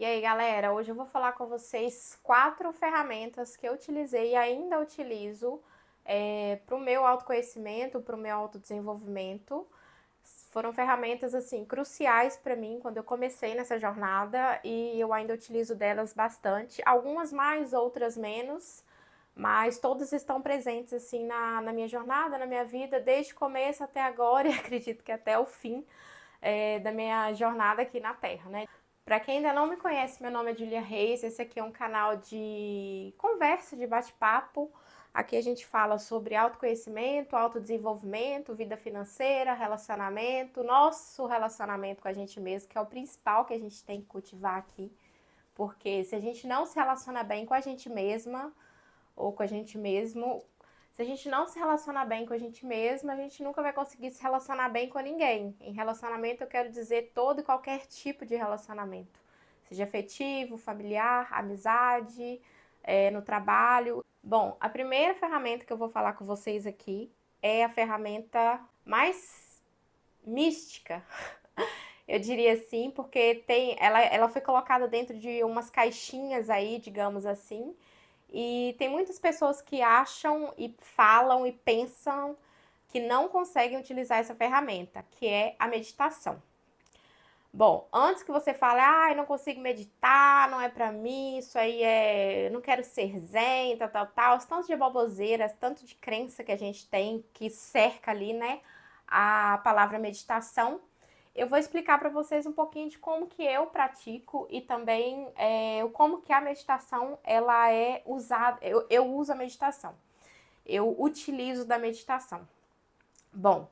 E aí, galera, hoje eu vou falar com vocês 4 ferramentas que eu utilizei e ainda utilizo para o meu autoconhecimento, para o meu autodesenvolvimento. Foram ferramentas, assim, cruciais para mim quando eu comecei nessa jornada e eu ainda utilizo delas bastante. Algumas mais, outras menos, mas todas estão presentes, assim, na minha jornada, na minha vida, desde o começo até agora e acredito que até o fim da minha jornada aqui na Terra, né? Para quem ainda não me conhece, meu nome é Julia Reis, esse aqui é um canal de conversa, de bate-papo. Aqui a gente fala sobre autoconhecimento, autodesenvolvimento, vida financeira, relacionamento, nosso relacionamento com a gente mesmo, que é o principal que a gente tem que cultivar aqui. Porque se a gente não se relaciona bem com a gente mesma ou com a gente mesmo, se a gente não se relacionar bem com a gente mesma, a gente nunca vai conseguir se relacionar bem com ninguém. Em relacionamento eu quero dizer todo e qualquer tipo de relacionamento. Seja afetivo, familiar, amizade, no trabalho. Bom, a primeira ferramenta que eu vou falar com vocês aqui é a ferramenta mais mística, eu diria assim, porque ela foi colocada dentro de umas caixinhas aí, digamos assim, e tem muitas pessoas que acham e falam e pensam que não conseguem utilizar essa ferramenta, que é a meditação. Bom, antes que você fale, eu não consigo meditar, não é pra mim, isso aí não quero ser zen, tal, tanto de baboseiras, tanto de crença que a gente tem que cerca ali, né, a palavra meditação. Eu vou explicar para vocês um pouquinho de como que eu pratico e também como que a meditação ela é usada. Eu uso a meditação, eu utilizo da meditação. Bom,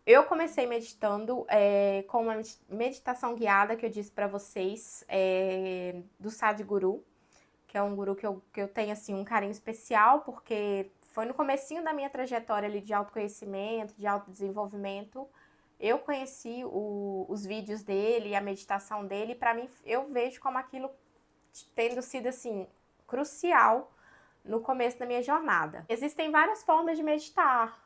eu comecei meditando com uma meditação guiada que eu disse para vocês do Sadhguru, que é um guru que eu tenho assim um carinho especial porque foi no comecinho da minha trajetória ali de autoconhecimento, de autodesenvolvimento. Eu conheci os vídeos dele, a meditação dele, e para mim eu vejo como aquilo tendo sido assim crucial no começo da minha jornada. Existem várias formas de meditar.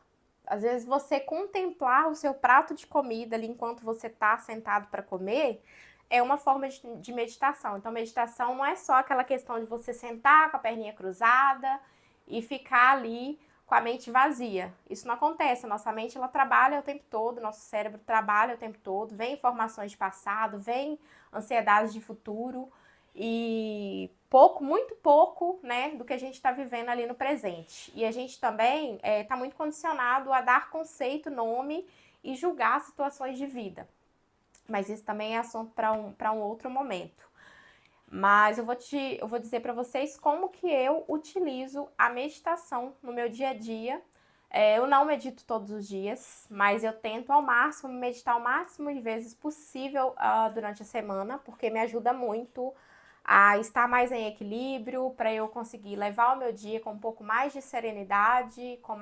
Às vezes você contemplar o seu prato de comida ali enquanto você está sentado para comer é uma forma de meditação. Então, meditação não é só aquela questão de você sentar com a perninha cruzada e ficar ali com a mente vazia. Isso não acontece. A nossa mente ela trabalha o tempo todo, nosso cérebro trabalha o tempo todo, vem informações de passado, vem ansiedades de futuro e pouco, muito pouco, né, do que a gente está vivendo ali no presente. E a gente também está muito condicionado a dar conceito, nome e julgar situações de vida. Mas isso também é assunto para um outro momento. Mas eu vou dizer para vocês como que eu utilizo a meditação no meu dia a dia. Eu não medito todos os dias, mas eu tento ao máximo meditar o máximo de vezes possível durante a semana, porque me ajuda muito a estar mais em equilíbrio, para eu conseguir levar o meu dia com um pouco mais de serenidade, com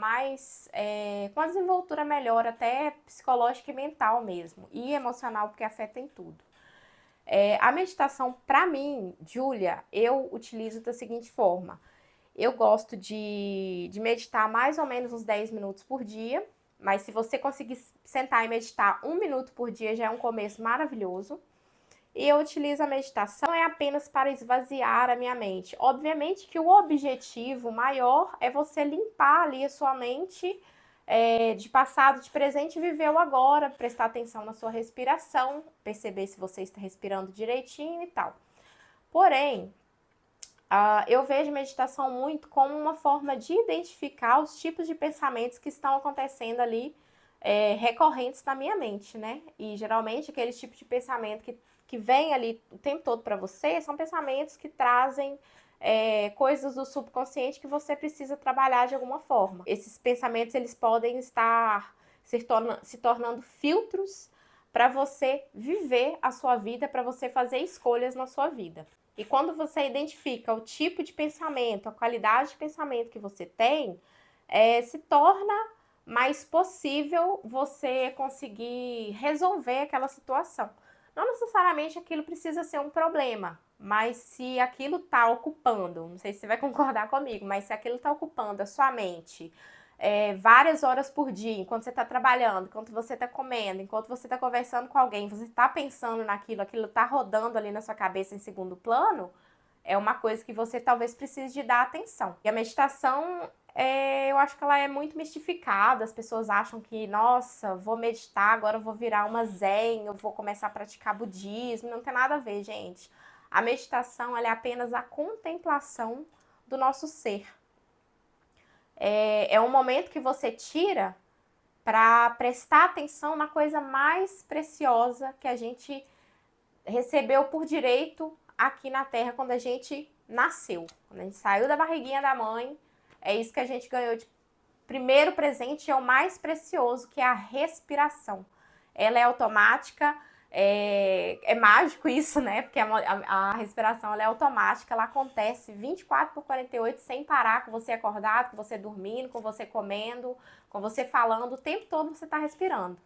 com a desenvoltura melhor, até psicológica e mental mesmo, e emocional, porque afeta em tudo. A meditação, para mim, Júlia, eu utilizo da seguinte forma. Eu gosto de meditar mais ou menos uns 10 minutos por dia, mas se você conseguir sentar e meditar 1 minuto por dia, já é um começo maravilhoso. E eu utilizo a meditação não é apenas para esvaziar a minha mente. Obviamente que o objetivo maior é você limpar ali a sua mente de passado, de presente e viver o agora, prestar atenção na sua respiração, perceber se você está respirando direitinho e tal. Porém, eu vejo meditação muito como uma forma de identificar os tipos de pensamentos que estão acontecendo ali recorrentes na minha mente, né? E geralmente aqueles tipos de pensamento que vem ali o tempo todo para você são pensamentos que trazem coisas do subconsciente que você precisa trabalhar de alguma forma. Esses pensamentos eles podem estar se tornando filtros para você viver a sua vida, para você fazer escolhas na sua vida. E quando você identifica o tipo de pensamento, a qualidade de pensamento que você tem, se torna mais possível você conseguir resolver aquela situação. Não necessariamente aquilo precisa ser um problema, mas se aquilo está ocupando, não sei se você vai concordar comigo, mas se aquilo está ocupando a sua mente, várias horas por dia, enquanto você está trabalhando, enquanto você está comendo, enquanto você está conversando com alguém, você está pensando naquilo, aquilo está rodando ali na sua cabeça em segundo plano, é uma coisa que você talvez precise de dar atenção. E a meditação, eu acho que ela é muito mistificada, as pessoas acham que, nossa, vou meditar, agora eu vou virar uma zen, eu vou começar a praticar budismo, não tem nada a ver, gente. A meditação, ela é apenas a contemplação do nosso ser. É um momento que você tira para prestar atenção na coisa mais preciosa que a gente recebeu por direito aqui na Terra quando a gente nasceu. Quando a gente saiu da barriguinha da mãe, é isso que a gente ganhou de primeiro presente, é o mais precioso, que é a respiração. Ela é automática, é mágico isso, né? Porque a respiração ela é automática, ela acontece 24/48 sem parar, com você acordado, com você dormindo, com você comendo, com você falando, o tempo todo você está respirando.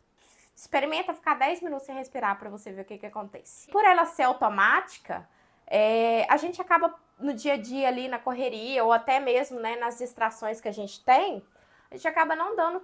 Experimenta ficar 10 minutos sem respirar para você ver o que acontece. Por ela ser automática, a gente acaba no dia a dia ali na correria ou até mesmo, né, nas distrações que a gente tem, a gente acaba não dando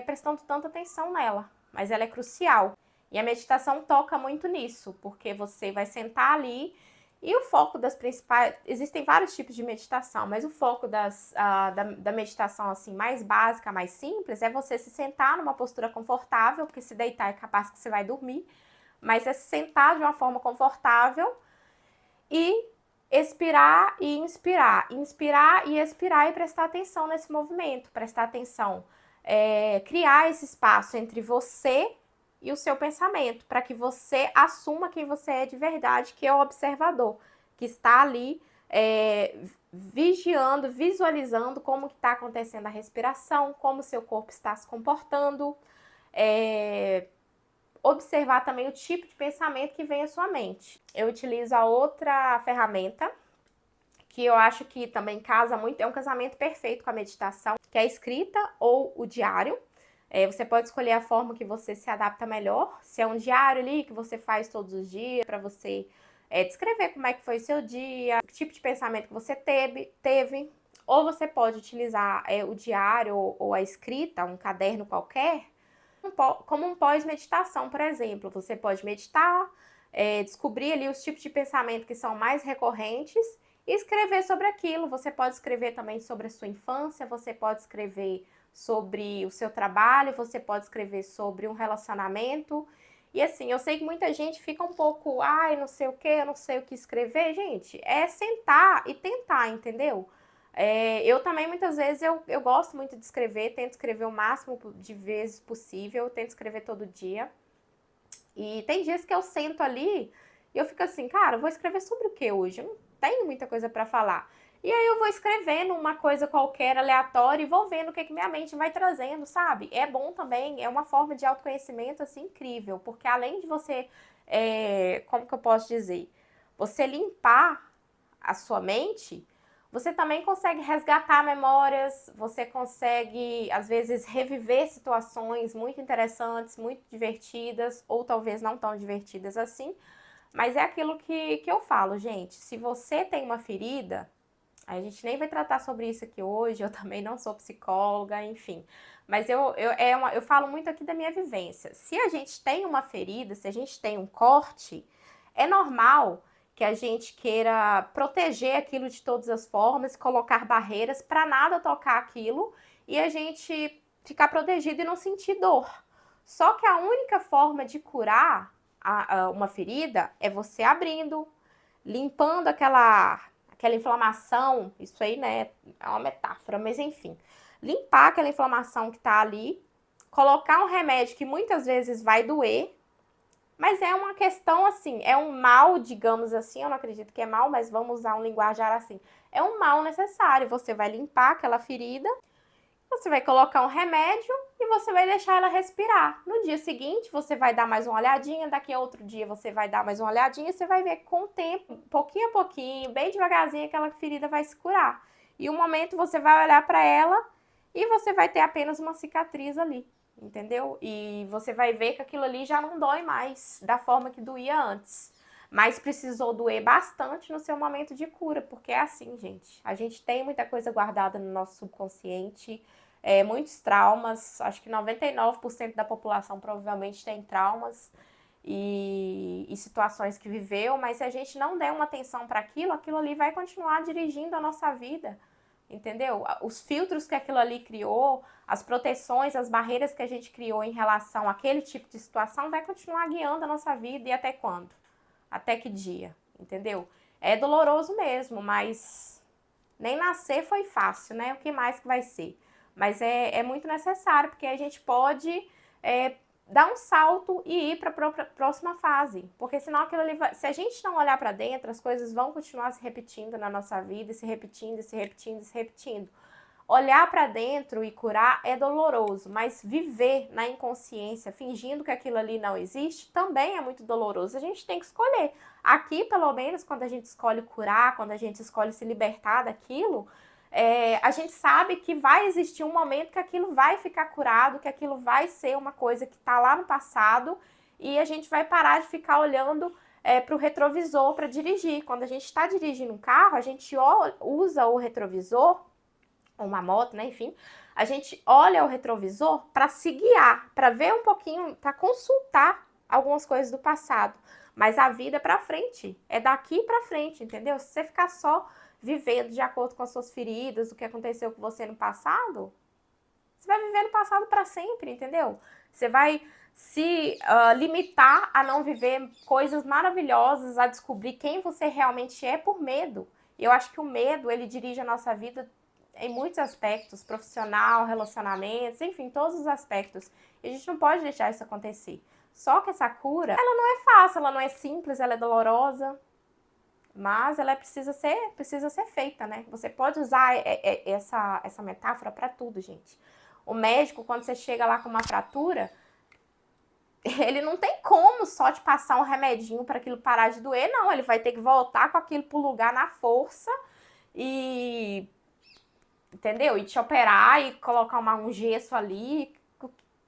prestando tanta atenção nela, mas ela é crucial. E a meditação toca muito nisso, porque você vai sentar ali e o foco das principais... Existem vários tipos de meditação, mas o foco da meditação assim mais básica, mais simples, é você se sentar numa postura confortável, porque se deitar é capaz que você vai dormir, mas é se sentar de uma forma confortável e expirar e inspirar e expirar e prestar atenção nesse movimento, prestar atenção, criar esse espaço entre você e o seu pensamento, para que você assuma quem você é de verdade, que é o observador, que está ali vigiando, visualizando como que está acontecendo a respiração, como o seu corpo está se comportando, observar também o tipo de pensamento que vem à sua mente. Eu utilizo a outra ferramenta, que eu acho que também casa muito, é um casamento perfeito com a meditação, que é a escrita ou o diário. Você pode escolher a forma que você se adapta melhor. Se é um diário ali que você faz todos os dias, para você descrever como é que foi o seu dia, que tipo de pensamento que você teve. Ou você pode utilizar o diário ou a escrita, um caderno qualquer, como um pós-meditação, por exemplo. Você pode meditar, descobrir ali os tipos de pensamento que são mais recorrentes e escrever sobre aquilo. Você pode escrever também sobre a sua infância, você pode escrever sobre o seu trabalho, você pode escrever sobre um relacionamento. E assim, eu sei que muita gente fica um pouco, ai, não sei o que, eu não sei o que escrever. Gente, é sentar e tentar, entendeu? Eu também, muitas vezes, eu gosto muito de escrever, tento escrever o máximo de vezes possível, tento escrever todo dia. E tem dias que eu sento ali e eu fico assim, cara, eu vou escrever sobre o que hoje? Eu não tenho muita coisa para falar. E aí eu vou escrevendo uma coisa qualquer aleatória e vou vendo o que minha mente vai trazendo, sabe? É bom também, é uma forma de autoconhecimento assim incrível, porque além de você, como que eu posso dizer? Você limpar a sua mente, você também consegue resgatar memórias, você consegue, às vezes, reviver situações muito interessantes, muito divertidas, ou talvez não tão divertidas assim, mas é aquilo que eu falo, gente. Se você tem uma ferida, a gente nem vai tratar sobre isso aqui hoje, eu também não sou psicóloga, enfim. Mas eu falo muito aqui da minha vivência. Se a gente tem uma ferida, se a gente tem um corte, é normal que a gente queira proteger aquilo de todas as formas, colocar barreiras para nada tocar aquilo e a gente ficar protegido e não sentir dor. Só que a única forma de curar uma ferida é você abrindo, limpando aquela inflamação. Isso aí, né, é uma metáfora, mas enfim. Limpar aquela inflamação que tá ali, colocar um remédio que muitas vezes vai doer, mas é uma questão assim, é um mal, digamos assim, eu não acredito que é mal, mas vamos usar um linguajar assim. É um mal necessário, você vai limpar aquela ferida, você vai colocar um remédio e você vai deixar ela respirar. No dia seguinte, você vai dar mais uma olhadinha, daqui a outro dia você vai dar mais uma olhadinha, você vai ver que com o tempo, pouquinho a pouquinho, bem devagarzinho, aquela ferida vai se curar. E um momento você vai olhar para ela e você vai ter apenas uma cicatriz ali, entendeu? E você vai ver que aquilo ali já não dói mais da forma que doía antes. Mas precisou doer bastante no seu momento de cura, porque é assim, gente. A gente tem muita coisa guardada no nosso subconsciente, muitos traumas, acho que 99% da população provavelmente tem traumas e situações que viveu, mas se a gente não der uma atenção para aquilo, aquilo ali vai continuar dirigindo a nossa vida, entendeu? Os filtros que aquilo ali criou, as proteções, as barreiras que a gente criou em relação àquele tipo de situação vai continuar guiando a nossa vida e até quando? Até que dia, entendeu? É doloroso mesmo, mas nem nascer foi fácil, né? O que mais que vai ser? Mas é muito necessário, porque a gente pode dar um salto e ir para a próxima fase. Porque senão aquilo ali vai, se a gente não olhar para dentro, as coisas vão continuar se repetindo na nossa vida, se repetindo, se repetindo, se repetindo. Olhar para dentro e curar é doloroso, mas viver na inconsciência, fingindo que aquilo ali não existe, também é muito doloroso. A gente tem que escolher. Aqui, pelo menos, quando a gente escolhe curar, quando a gente escolhe se libertar daquilo, a gente sabe que vai existir um momento que aquilo vai ficar curado, que aquilo vai ser uma coisa que está lá no passado e a gente vai parar de ficar olhando para o retrovisor para dirigir. Quando a gente está dirigindo um carro, a gente usa o retrovisor, uma moto, né, enfim, a gente olha o retrovisor para se guiar, para ver um pouquinho, para consultar algumas coisas do passado. Mas a vida é para frente, é daqui para frente, entendeu? Se você ficar só vivendo de acordo com as suas feridas, o que aconteceu com você no passado, você vai viver no passado para sempre, entendeu? Você vai se limitar a não viver coisas maravilhosas, a descobrir quem você realmente é por medo. E eu acho que o medo, ele dirige a nossa vida em muitos aspectos, profissional, relacionamentos, enfim, todos os aspectos. E a gente não pode deixar isso acontecer. Só que essa cura, ela não é fácil, ela não é simples, ela é dolorosa, mas ela precisa ser feita, né? Você pode usar essa metáfora para tudo, gente. O médico, quando você chega lá com uma fratura, ele não tem como só te passar um remedinho para aquilo parar de doer, não. Ele vai ter que voltar com aquilo pro lugar na força e... entendeu? E te operar e colocar um gesso ali,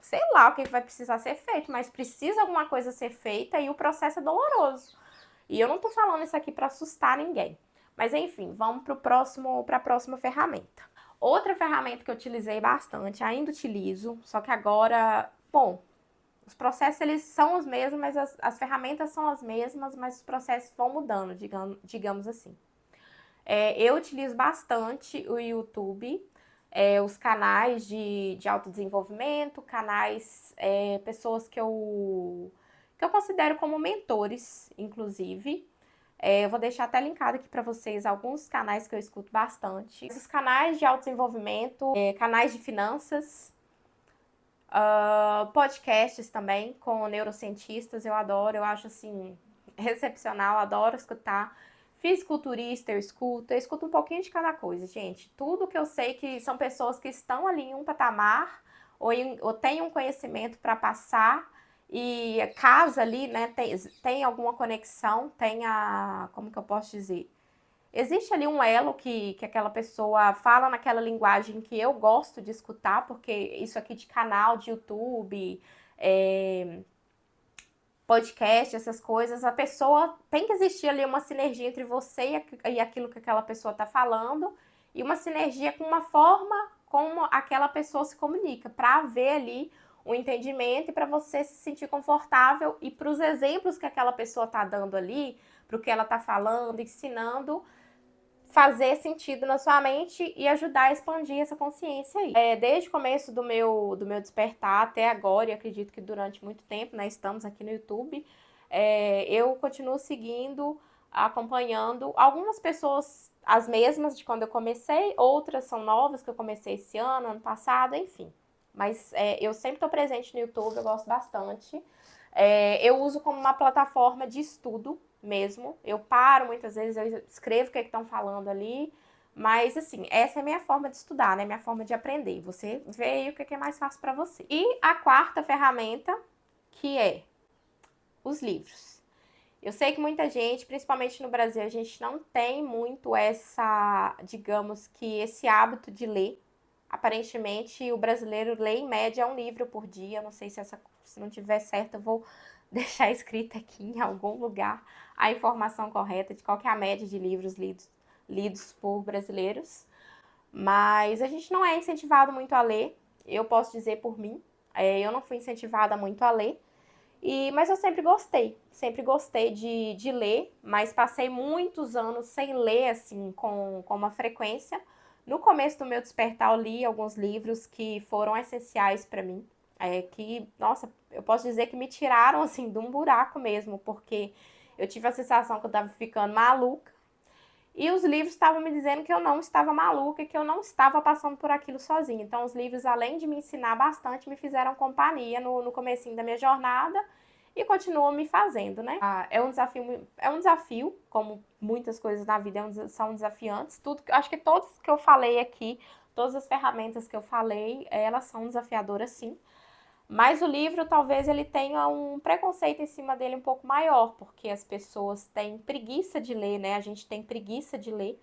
sei lá o que vai precisar ser feito, mas precisa alguma coisa ser feita e o processo é doloroso. E eu não tô falando isso aqui para assustar ninguém. Mas enfim, vamos para a próxima ferramenta. Outra ferramenta que eu utilizei bastante, ainda utilizo, só que agora, bom, os processos eles são os mesmos, mas as ferramentas são as mesmas, mas os processos vão mudando, digamos assim. Eu utilizo bastante o YouTube, os canais de autodesenvolvimento, canais, pessoas que eu considero como mentores, inclusive. Eu vou deixar até linkado aqui para vocês alguns canais que eu escuto bastante. Esses canais de autodesenvolvimento, canais de finanças, podcasts também com neurocientistas, eu adoro, eu acho assim, excepcional, adoro escutar. Fisiculturista, eu escuto um pouquinho de cada coisa, gente. Tudo que eu sei que são pessoas que estão ali em um patamar ou têm um conhecimento para passar e casa ali, né, tem alguma conexão, como que eu posso dizer? Existe ali um elo que aquela pessoa fala naquela linguagem que eu gosto de escutar, porque isso aqui de canal, de YouTube, podcast, essas coisas, a pessoa tem que existir ali uma sinergia entre você e aquilo que aquela pessoa está falando, e uma sinergia com uma forma como aquela pessoa se comunica, para haver ali um entendimento e para você se sentir confortável e para os exemplos que aquela pessoa está dando ali, para o que ela está falando, ensinando, fazer sentido na sua mente e ajudar a expandir essa consciência aí. Desde o começo do meu despertar até agora, e acredito que durante muito tempo, né, estamos aqui no YouTube, eu continuo seguindo, acompanhando algumas pessoas, as mesmas de quando eu comecei, outras são novas que eu comecei esse ano passado, enfim. Mas eu sempre estou presente no YouTube, eu gosto bastante. Eu uso como uma plataforma de estudo mesmo. Eu paro muitas vezes, eu escrevo o que estão falando ali, mas assim, essa é a minha forma de estudar, né? Minha forma de aprender. Você vê aí o que é mais fácil para você. E a quarta ferramenta, que é os livros. Eu sei que muita gente, principalmente no Brasil, a gente não tem muito digamos que esse hábito de ler. Aparentemente, o brasileiro lê em média um livro por dia. Não sei se não tiver certo, eu vou deixar escrito aqui em algum lugar a informação correta de qual que é a média de livros lidos por brasileiros. Mas a gente não é incentivado muito a ler, eu posso dizer por mim, eu não fui incentivada muito a ler, mas eu sempre gostei de ler, mas passei muitos anos sem ler, assim, com uma frequência. No começo do meu despertar, eu li alguns livros que foram essenciais para mim, que, nossa, eu posso dizer que me tiraram, assim, de um buraco mesmo, porque eu tive a sensação que eu estava ficando maluca, e os livros estavam me dizendo que eu não estava maluca e que eu não estava passando por aquilo sozinha. Então, os livros, além de me ensinar bastante, me fizeram companhia no comecinho da minha jornada e continuam me fazendo, né? É um desafio, como muitas coisas na vida são desafiantes. Acho que todos que eu falei aqui, todas as ferramentas que eu falei, elas são desafiadoras, sim. Mas o livro, talvez ele tenha um preconceito em cima dele um pouco maior, porque as pessoas têm preguiça de ler, né? A gente tem preguiça de ler.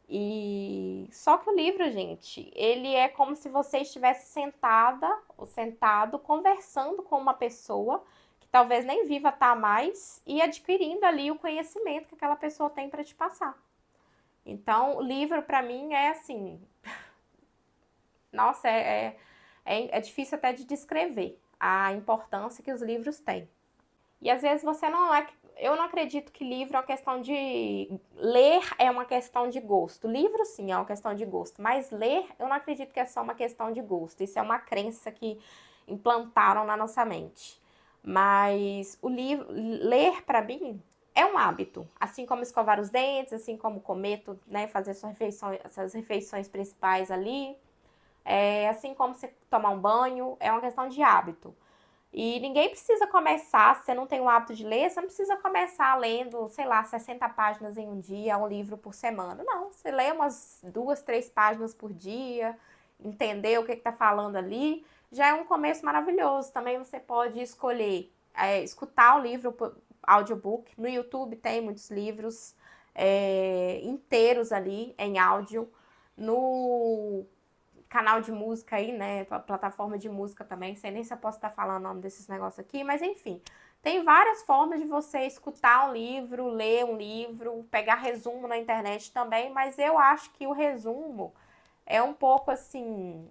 E só que o livro, gente, ele é como se você estivesse sentada ou sentado conversando com uma pessoa que talvez nem viva tá mais e adquirindo ali o conhecimento que aquela pessoa tem para te passar. Então, o livro para mim é assim, nossa, é difícil até de descrever a importância que os livros têm. E às vezes você não é. Eu não acredito que livro é uma questão de. Ler é uma questão de gosto. Livro, sim, é uma questão de gosto. Mas ler, eu não acredito que é só uma questão de gosto. Isso é uma crença que implantaram na nossa mente. Mas o livro, ler para mim é um hábito. Assim como escovar os dentes, assim como comer, né, fazer suas refeições principais ali. Assim como você tomar um banho, é uma questão de hábito. E ninguém precisa começar, se você não tem o hábito de ler, você não precisa começar lendo, sei lá, 60 páginas em um dia, um livro por semana. Não, você lê umas 2, 3 páginas por dia, entender o que está falando ali, já é um começo maravilhoso. Também você pode escolher escutar o livro, audiobook. No YouTube tem muitos livros inteiros ali em áudio. No canal de música aí, né? Plataforma de música também. Sei nem se eu posso estar falando o nome desses negócios aqui, mas enfim. Tem várias formas de você escutar um livro, ler um livro, pegar resumo na internet também, mas eu acho que o resumo é um pouco assim,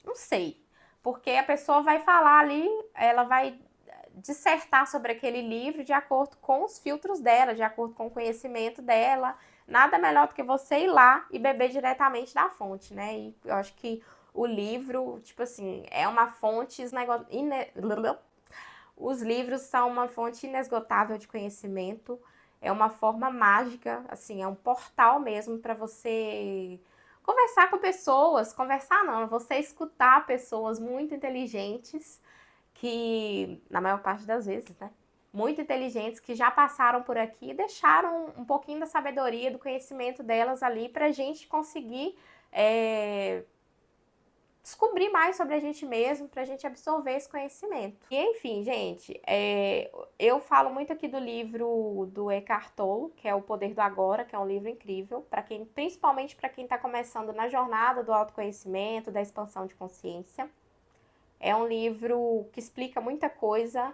não sei, porque a pessoa vai falar ali, ela vai dissertar sobre aquele livro de acordo com os filtros dela, de acordo com o conhecimento dela. Nada melhor do que você ir lá e beber diretamente da fonte, né? E eu acho que o livro, tipo assim, é uma fonte, os livros são uma fonte inesgotável de conhecimento, é uma forma mágica, assim, é um portal mesmo para você conversar com pessoas, conversar não, você escutar pessoas muito inteligentes que, na maior parte das vezes, né? Muito inteligentes que já passaram por aqui e deixaram um pouquinho da sabedoria, do conhecimento delas ali para a gente conseguir descobrir mais sobre a gente mesmo, para a gente absorver esse conhecimento. E enfim, gente, eu falo muito aqui do livro do Eckhart Tolle, que é O Poder do Agora, que é um livro incrível, para quem, principalmente para quem está começando na jornada do autoconhecimento, da expansão de consciência. É um livro que explica muita coisa.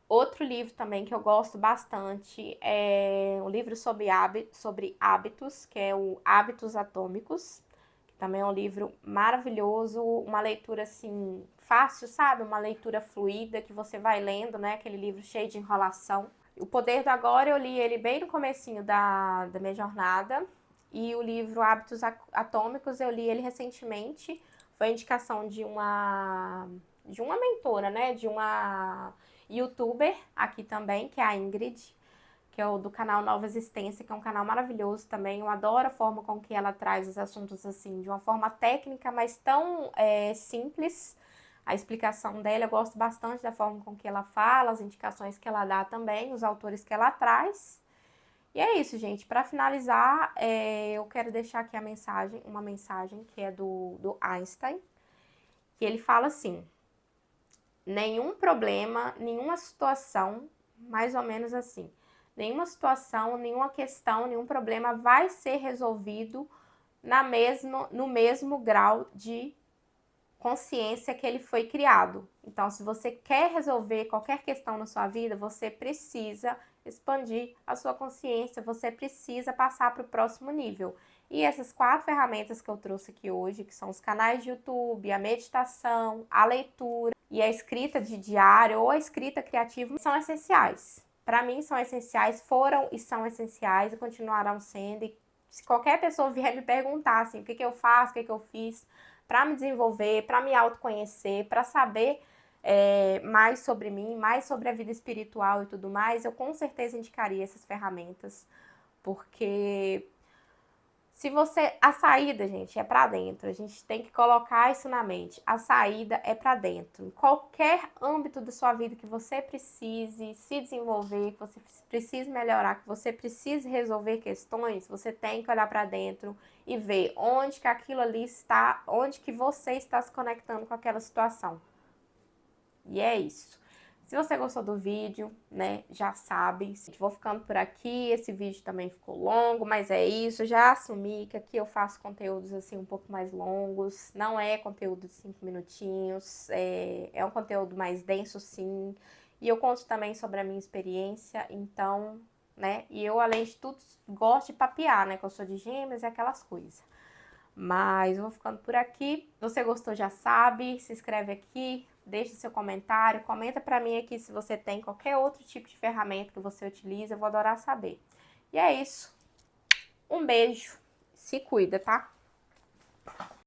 Outro livro também que eu gosto bastante é um livro sobre hábitos, que é o Hábitos Atômicos, que também é um livro maravilhoso, uma leitura assim fácil, sabe? Uma leitura fluida que você vai lendo, né? Aquele livro cheio de enrolação. O Poder do Agora eu li ele bem no comecinho da minha jornada, e o livro Hábitos Atômicos eu li ele recentemente. Foi a indicação de uma mentora, né? De uma youtuber aqui também, que é a Ingrid, que é o do canal Nova Existência, que é um canal maravilhoso também. Eu adoro a forma com que ela traz os assuntos assim, de uma forma técnica, mas tão simples. A explicação dela, eu gosto bastante da forma com que ela fala, as indicações que ela dá também, os autores que ela traz. E é isso, gente. Para finalizar, eu quero deixar aqui uma mensagem que é do Einstein, que ele fala assim: nenhum problema, nenhuma situação, mais ou menos assim, nenhuma situação, nenhuma questão, nenhum problema vai ser resolvido no mesmo grau de consciência que ele foi criado. Então, se você quer resolver qualquer questão na sua vida, você precisa expandir a sua consciência, você precisa passar para o próximo nível. E essas 4 ferramentas que eu trouxe aqui hoje, que são os canais de YouTube, a meditação, a leitura e a escrita de diário ou a escrita criativa, são essenciais. Para mim são essenciais, foram e são essenciais e continuarão sendo. E se qualquer pessoa vier me perguntar assim, o que eu faço, o que eu fiz para me desenvolver, para me autoconhecer, para saber mais sobre mim, mais sobre a vida espiritual e tudo mais, eu com certeza indicaria essas ferramentas, porque se você... A saída, gente, é pra dentro. A gente tem que colocar isso na mente. A saída é pra dentro. Em qualquer âmbito da sua vida que você precise se desenvolver, que você precise melhorar, que você precise resolver questões, você tem que olhar pra dentro e ver onde que aquilo ali está, onde que você está se conectando com aquela situação. E é isso. Se você gostou do vídeo, né, já sabe, vou ficando por aqui, esse vídeo também ficou longo, mas é isso, já assumi que aqui eu faço conteúdos assim um pouco mais longos, não é conteúdo de 5 minutinhos, é um conteúdo mais denso sim, e eu conto também sobre a minha experiência, então, né, e eu além de tudo gosto de papear, né, que eu sou de Gêmeos e aquelas coisas. Mas eu vou ficando por aqui. Se você gostou, já sabe. Se inscreve aqui, deixa seu comentário. Comenta pra mim aqui se você tem qualquer outro tipo de ferramenta que você utiliza. Eu vou adorar saber. E é isso. Um beijo. Se cuida, tá?